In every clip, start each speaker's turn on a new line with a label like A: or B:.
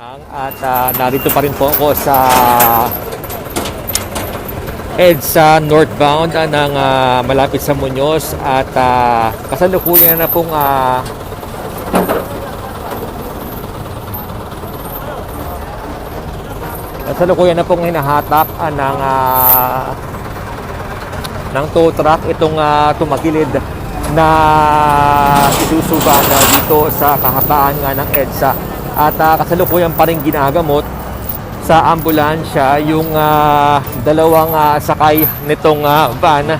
A: Narito pa rin po ako sa EDSA northbound ng malapit sa Muñoz at kasalukuyan na pong hinahatak ng tow truck itong tumagilid na isusuban dito sa kahabaan nga ng EDSA. At kasalukuyan pa rin ginagamot sa ambulansya yung dalawang sakay nitong van,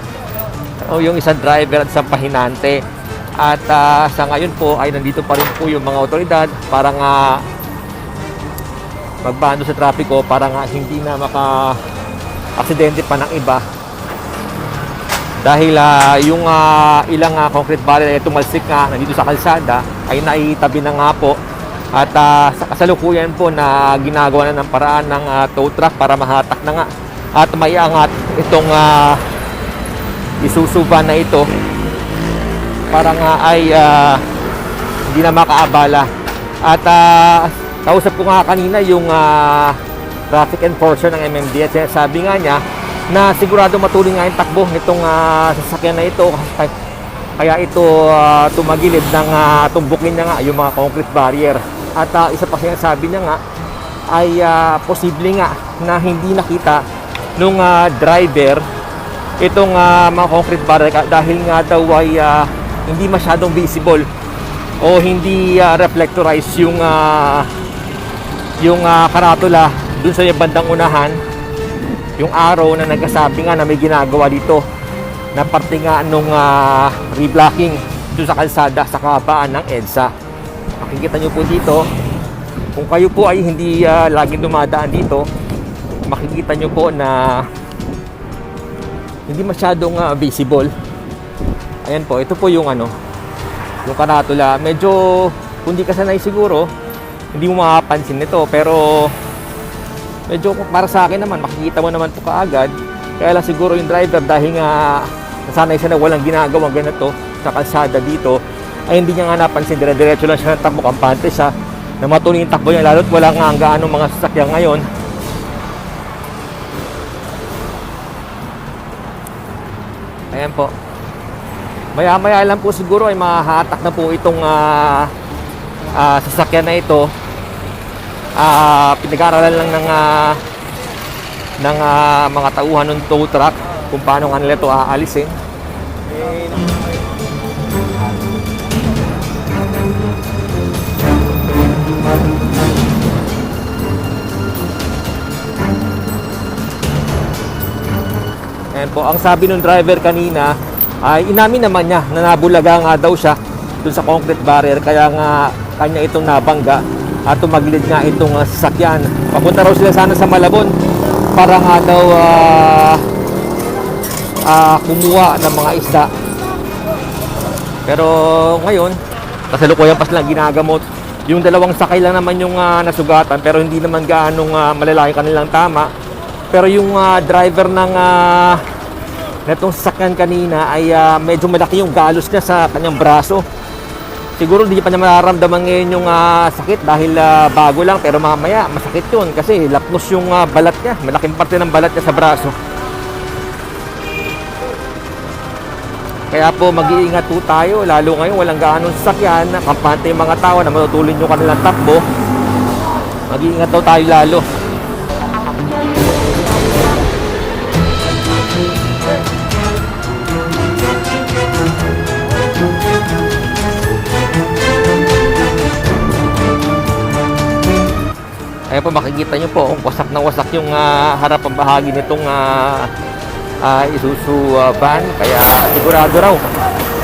A: o yung isang driver at isang pahinante. At sa ngayon po ay nandito pa rin po yung mga otoridad para nga magbando sa trapiko para nga hindi na maka-aksidente pa ng iba. Dahil yung ilang concrete barrier na tumalsik nga nandito sa kalsada ay naitabi na nga po. At sa kasalukuyan po na ginagawa na ng paraan ng tow truck para mahatak na nga at maiangat itong isusuban na ito para nga ay hindi na makaabala. At kausap ko nga kanina yung traffic enforcer ng MMD at sabi nga niya na sigurado matuloy nga yung takbo nitong sasakyan na ito kaya ito tumagilid ng tumbukin niya nga yung mga concrete barrier. At isa pa siya sabi niya nga ay posible nga na hindi nakita nung driver itong mga concrete barrier dahil nga daw ay hindi masyadong visible o hindi reflectorize yung karatula dun sa bandang unahan, yung araw na nagkasabi nga na may ginagawa dito na parte nga nung reblocking dun sa kalsada sa kahabaan ng EDSA. Makikita nyo po dito, kung kayo po ay hindi laging dumadaan dito, makikita nyo po na hindi masyadong visible. Ayan po, ito po yung yung karatula. Medyo kung di ka sanay siguro, hindi mo makapansin nito, pero medyo para sa akin naman, makikita mo naman po kaagad. Kaya lang siguro yung driver dahil nga nasanay siya na walang ginagawa ganito sa kalsada dito, ay hindi niya nga napansin, dire-diretso lang siya ng takbo, kampante siya na matuloy yung takbo niya, lalo't wala nga ang gaano mga sasakyan ngayon. Ayan po, maya-maya lang po siguro ay mahahatak na po itong sasakyan na ito. Pinag-aaralan lang ng mga tauhan ng tow truck kung paano nga nila ito aalisin. Ayan po, ang sabi ng driver kanina ay inamin naman niya na nabulaga nga daw siya dun sa concrete barrier, kaya nga kanya itong nabangga at tumagilid nga itong sasakyan. Papunta raw sila sana sa Malabon para nga daw kumuha ng mga isda. Pero ngayon, kasalukuyan pa silang ginagamot. Yung dalawang sakay lang naman yung nasugatan, pero hindi naman gaanong malalaki kanilang tama. Pero yung driver ng netong sasakyan kanina ay medyo malaki yung galos niya sa kanyang braso. Siguro hindi pa niya mararamdaman ngayon yung sakit dahil bago lang, pero mamaya masakit yun kasi lapnos yung balat niya. Malaking parte ng balat niya sa braso. Kaya po mag-iingat po tayo, lalo ngayon walang gaanong sasakyan, kampante yung mga tao na matutulin yung kanilang takbo. Mag-iingat daw tayo lalo. Ayan po, makikita nyo po kung wasak na wasak yung harapang bahagi nitong Isuzu van. Kaya sigurado raw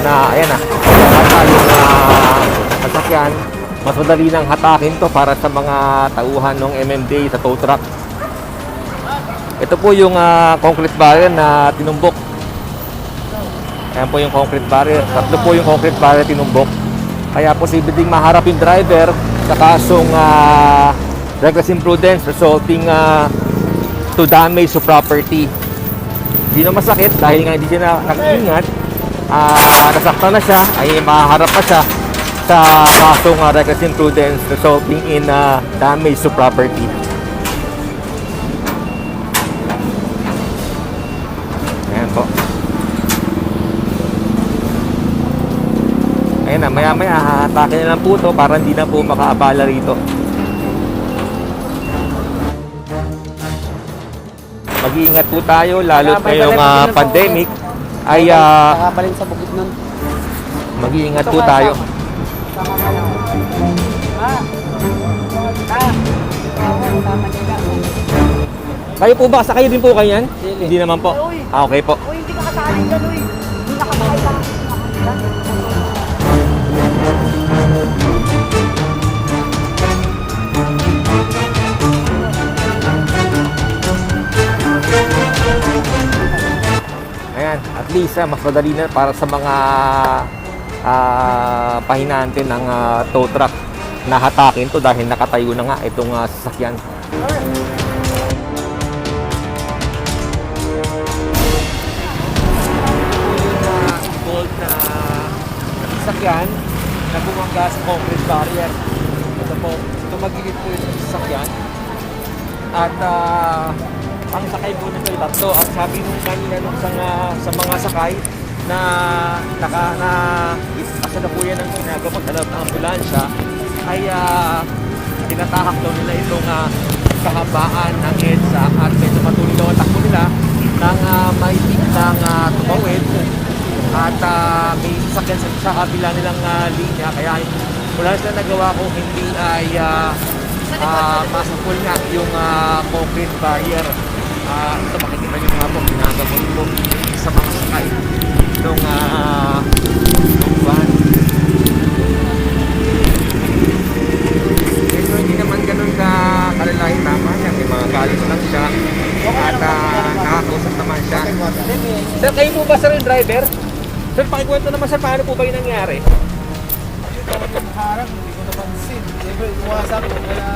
A: na ayan na, hata yung sasakyan. Mas madali nang hatakin to para sa mga tauhan ng MMDA sa tow truck. Ito po yung concrete barrier na tinumbok. Ayan po yung concrete barrier. Tatlo po yung concrete barrier tinumbok. Kaya posible ding maharap yung driver sa kasong reckless imprudence resulting to damage to property. Hindi na masakit dahil nga hindi siya nag-iingat. Nasaktan na siya, ay maharap pa siya sa kasong reckless imprudence resulting in damage to property. Ayan po. Ayan na, maya-maya hahatakin na lang po ito para hindi na po makaabala rito. Mag-iingat po tayo, lalo't ngayong pandemic ay
B: Nakabalin sa bukid nun.
A: mag-iingat po tayo. Kayo po ba? Sakay din po kayo yan? Hindi naman po. Okay po.
C: Uy, hindi ka kasali dyan, uy. Hindi nakasakay ka.
A: Ayan, at least mas madali na para sa mga pahinante ng tow truck na hatakin to dahil nakatayo na nga itong sasakyan. Bolt na sasakyan na bumangga sa concrete barrier. Ito po, tumagilid po yung sasakyan. At ang sakay po nito ay tatlo. At sabi nung kanina nung sa mga sakay na kasalukuyan ng ginagamot sa loob ng ambulansya ay tinatahak daw nila itong kahabaan ng EDSA at medyo matuloy daw ang takbo nila ng may ng tumawid at may sasakyan sa kabila nilang linya kaya wala sila nagawa kung hindi ay masapul nga yung concrete barrier. Ito makikita nyo nga po ginagamot po sa mga sakay nung van. Ito hindi naman ganun kalalahin tama niya. May mga galit lang siya at nakakausap naman siya. Sir, kayo po ba sir yung driver? Sir, pakikwento naman sir, paano po ba yung nangyari?
B: Harang, hindi ko napansin. Siyempre, iwasan ko kaya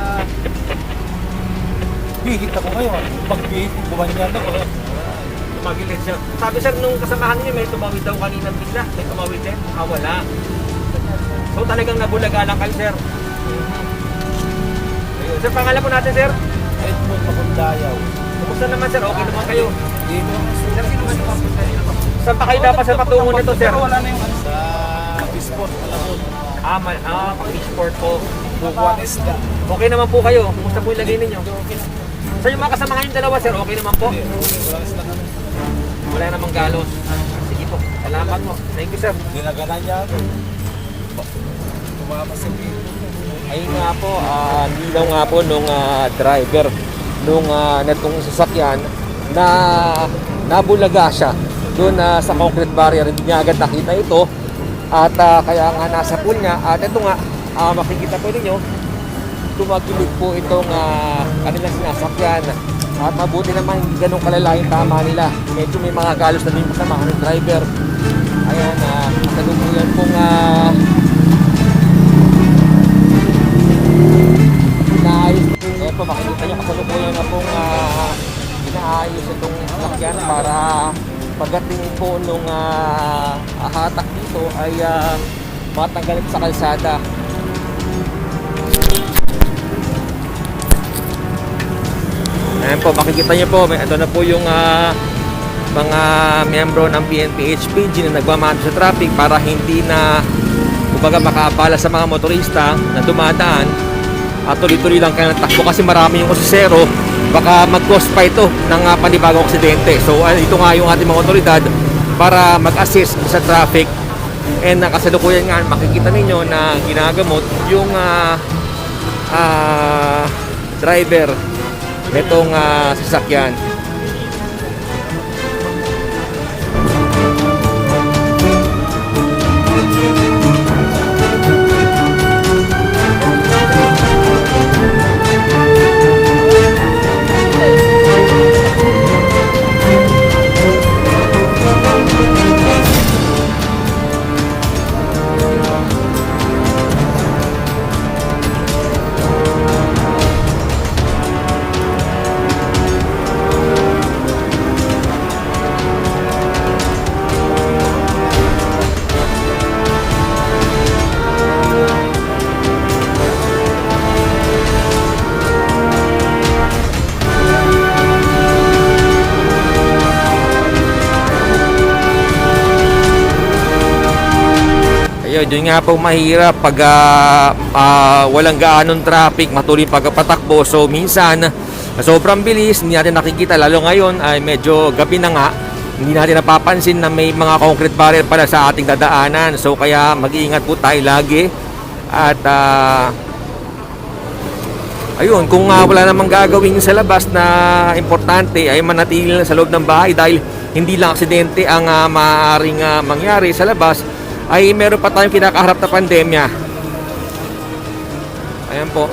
B: bihit ako ngayon. Pag-bihit, bumanyan ako.
A: Tumagilid siya. Sabi sir, nung kasamahan niyo may tumawid daw kanina bigla. May tumawid din? Wala. So talagang nabulaga lang kayo sir. Ayun. Sir, pangalan po natin sir?
B: Edmund Makundayaw.
A: Kumusta naman sir? Okay naman kayo?
B: Dito.
A: Sir, sino man yung saan pa kayo dapat sa patungo nito sir?
B: Wala na yung sa Bisport.
A: Pang-export po.
B: Bukuan isda.
A: Okay naman po kayo? Kumusta po yung lagay ninyo? Sa yung mga kasama kayong dalawa sir, okay naman po?
B: Wala isda kami.
A: Wala namang galos. Sige po. Salamat po. Thank you sir.
B: Dinaganan niya ako. Tumama sa video.
A: Ayun nga po, nilaw nga po nung driver nung netong sasakyan na nabulaga siya doon sa concrete barrier. Hindi niya agad nakita ito at kaya nga nasa pool niya at ito nga makikita po ninyo tumagilid po itong kanilang sinasakyan at mabuti naman hindi ganun kalalaking tama nila. Medyo may mga galos na din kasama ng driver. Ayan, kasalukuyan pong inaayos. Ayan po, makikita nyo kasalukuyan na pong inaayos itong sasakyan para pagdating po nung hatak dito ay matanggalit sa kalsada. Ayan po, makikita nyo po, ito na po yung mga miyembro ng PNP HPG na nagmamano sa traffic para hindi na kumbaga makaabala sa mga motorista na dumadaan at tuloy-tuloy lang kayo ng takbo kasi marami yung kusisero, baka mag-cause pa ito ng panibagong aksidente. So ito nga yung ating mga otoridad para mag-assist sa traffic and kasalukuyan nga makikita ninyo na ginagamot yung driver nitong sasakyan. Ayun, yun nga po mahirap pag walang gaanong traffic, matuloy pagpatakbo. So minsan, sobrang bilis, hindi natin nakikita. Lalo ngayon, ay medyo gabi na nga, hindi natin napapansin na may mga concrete barrier pala sa ating dadaanan. So kaya mag-iingat po tayo lagi. At ayun, kung wala namang gagawin sa labas na importante, ay manatili lang sa loob ng bahay dahil hindi lang aksidente ang maaaring mangyari sa labas, ay meron pa tayong kinakaharap na pandemya. Ayan po.